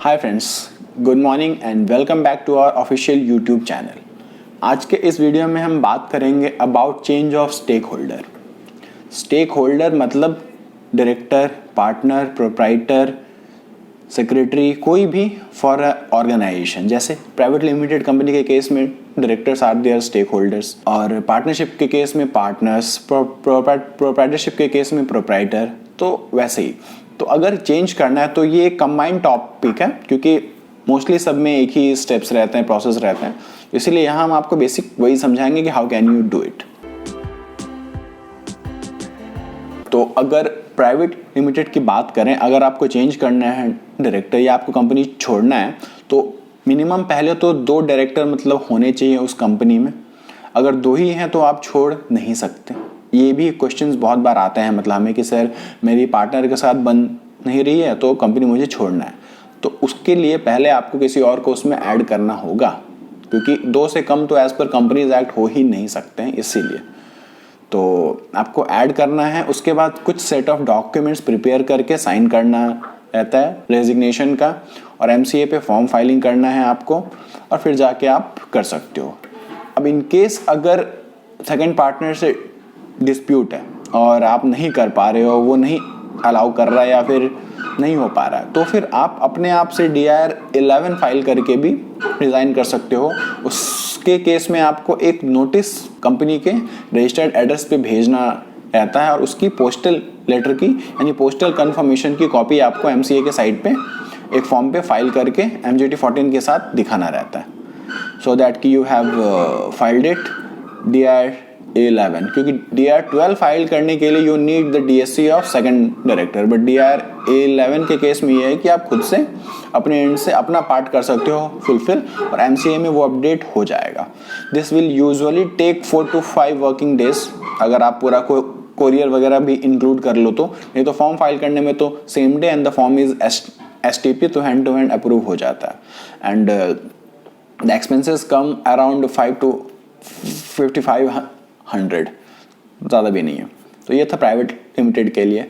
Hi friends, good morning and welcome back to our official YouTube channel. आज के इस video में हम बात करेंगे about change of stakeholder. Stakeholder मतलब डायरेक्टर, पार्टनर, प्रोप्राइटर, सेक्रेटरी, कोई भी फॉर अ ऑर्गेनाइजेशन। जैसे प्राइवेट लिमिटेड कंपनी के केस में directors are their stakeholders, और पार्टनरशिप के केस में पार्टनर्स, प्रोप्राइटरशिप के केस में प्रोप्राइटर। तो वैसे ही तो अगर चेंज करना है तो ये एक कंबाइंड टॉपिक है, क्योंकि मोस्टली सब में एक ही स्टेप्स रहते हैं, प्रोसेस रहते हैं। इसीलिए यहाँ हम आपको बेसिक वही समझाएंगे कि how can you do it. तो अगर प्राइवेट लिमिटेड की बात करें, अगर आपको चेंज करना है डायरेक्टर या आपको कंपनी छोड़ना है, तो मिनिमम पहले तो 2 डायरेक्टर मतलब होने चाहिए उस कंपनी में। अगर 2 ही हैं तो आप छोड़ नहीं सकते। ये भी क्वेश्चंस बहुत बार आते हैं मतलब हमें कि सर मेरी पार्टनर के साथ बन नहीं रही है तो कंपनी मुझे छोड़ना है। तो उसके लिए पहले आपको किसी और को उसमें ऐड करना होगा, क्योंकि 2 से कम तो एज पर कंपनीज एक्ट हो ही नहीं सकते हैं। इसीलिए तो आपको ऐड करना है। उसके बाद कुछ सेट ऑफ डॉक्यूमेंट्स प्रिपेयर करके साइन करना रहता है रेजिग्नेशन का, और एमसीए पे फॉर्म फाइलिंग करना है आपको, और फिर जाके आप कर सकते हो। अब इन केस अगर सेकंड पार्टनर से डिस्प्यूट है और आप नहीं कर पा रहे हो, वो नहीं अलाउ कर रहा है या फिर नहीं हो पा रहा है, तो फिर आप अपने आप से DIR 11 फाइल करके भी रिजाइन कर सकते हो। उसके केस में आपको एक नोटिस कंपनी के रजिस्टर्ड एड्रेस पे भेजना रहता है, और उसकी पोस्टल लेटर की यानी पोस्टल कंफर्मेशन की कॉपी आपको MCA के साइट पे एक फॉर्म पे फाइल करके MJT 14 के साथ दिखाना रहता है, सो दैट कि you have filed it DIR 11। क्योंकि DIR 12 फाइल करने के लिए you need the DSC of second director, but DIR 11 के केस में ये है कि आप खुद से अपने एंड से अपना पार्ट कर सकते हो फुलफिल, और MCA में वो अपडेट हो जाएगा। This will usually take 4 to 5 working days, अगर आप पूरा कोरियर वगैरह भी इंक्लूड कर लो तो। नहीं तो फॉर्म फाइल करने में तो same day and the form is STP, तो हैंड टू हैंड अप्रूव हो जाता है। And the expenses come around 5 to 5500, ज़्यादा भी नहीं है। तो ये था प्राइवेट लिमिटेड के लिए।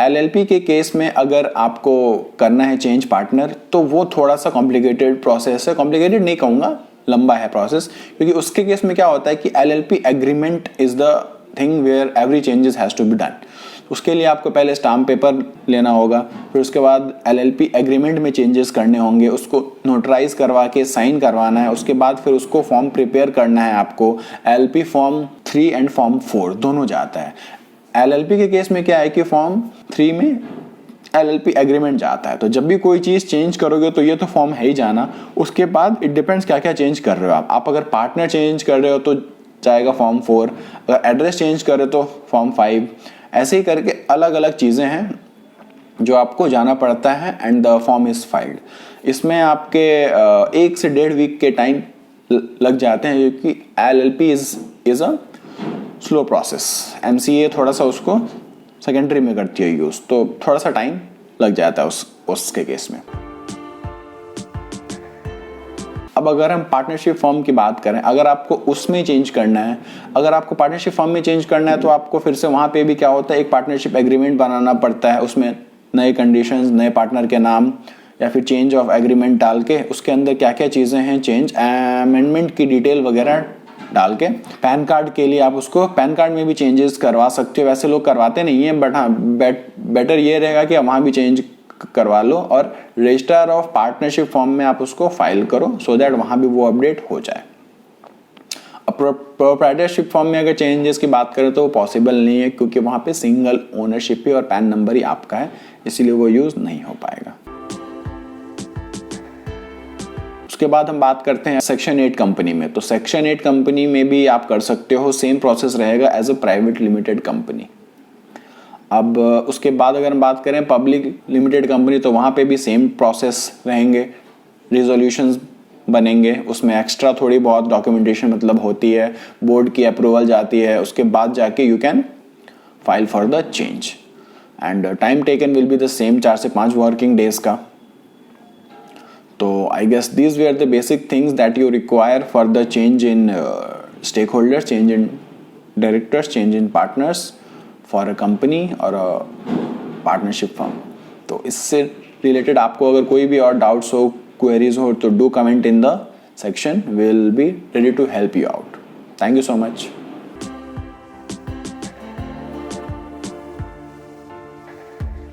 LLP के केस में अगर आपको करना है चेंज पार्टनर, तो वो थोड़ा सा कॉम्प्लिकेटेड प्रोसेस है। कॉम्प्लिकेटेड नहीं कहूँगा, लंबा है प्रोसेस, क्योंकि उसके केस में क्या होता है कि LLP agreement is the thing where every changes has to be done. उसके लिए आपको पहले स्टाम्प पेपर लेना होगा, फिर उसके बाद LLP एग्रीमेंट में चेंजेस करने होंगे, उसको नोटराइज करवा के साइन करवाना है। उसके बाद फिर उसको फॉर्म प्रिपेयर करना है आपको। LLP फॉर्म 3 एंड फॉर्म 4 दोनों जाता है। LLP के केस में क्या है कि फॉर्म 3 में LLP एग्रीमेंट जाता है। तो जब भी कोई चीज़ चेंज करोगे तो ये तो फॉर्म है ही जाना। उसके बाद इट डिपेंड्स क्या क्या चेंज कर रहे हो आप अगर पार्टनर चेंज कर रहे हो तो जाएगा फॉर्म 4, अगर एड्रेस चेंज कर रहे हो तो फॉर्म 5। ऐसे ही करके अलग अलग चीज़ें हैं जो आपको जाना पड़ता है, and the form is filed. इसमें आपके 1 से 1.5 वीक के टाइम लग जाते हैं, क्योंकि LLP is a slow process. MCA थोड़ा सा उसको सेकेंडरी में करती है यूज़, तो थोड़ा सा टाइम लग जाता है उसके केस में। अब अगर हम पार्टनरशिप फॉर्म की बात करें, अगर आपको उसमें चेंज करना है, अगर आपको पार्टनरशिप फॉर्म में चेंज करना है, तो आपको फिर से वहाँ पे भी क्या होता है, एक पार्टनरशिप एग्रीमेंट बनाना पड़ता है। उसमें नए कंडीशंस, नए पार्टनर के नाम या फिर चेंज ऑफ एग्रीमेंट डाल के उसके अंदर क्या क्या चीज़ें हैं, चेंज अमेंडमेंट की डिटेल वगैरह डाल के, पैन कार्ड के लिए आप उसको पैन कार्ड में भी चेंजेस करवा सकते हो। वैसे लोग करवाते नहीं हैं, बट हाँ बेटर ये रहेगा कि वहाँ भी चेंज करवा लो, और रजिस्टर ऑफ पार्टनरशिप फॉर्म में आप उसको फाइल करो, सो दैट वहाँ भी वो अपडेट हो जाए। अब प्रोप्राइटरशिप फॉर्म में अगर चेंजेस की बात करें तो वो पॉसिबल नहीं है, क्योंकि वहाँ पे सिंगल ओनरशिप ही और पैन नंबर ही आपका है, इसीलिए वो यूज़ नहीं हो पाएगा। उसके बाद हम बात करते हैं सेक्शन 8 कंपनी में। तो सेक्शन 8 कंपनी में भी आप कर सकते हो, सेम प्रोसेस रहेगा as a private limited company. अब उसके बाद अगर हम बात करें पब्लिक लिमिटेड कंपनी, तो वहाँ पे भी सेम प्रोसेस रहेंगे, रिजोल्यूशंस बनेंगे, उसमें एक्स्ट्रा थोड़ी बहुत डॉक्यूमेंटेशन मतलब होती है, बोर्ड की अप्रूवल जाती है, उसके बाद जाके you can file for the change, and time taken will be the same, 4 से 5 वर्किंग डेज का। तो I guess these way are the basic things that you require for the change in stakeholders, change in directors, change in partners for a company और a partnership firm. तो इससे related आपको अगर कोई भी और डाउट्स हो, queries हो, तो do comment in the section, will be ready to help you out. Thank you so much.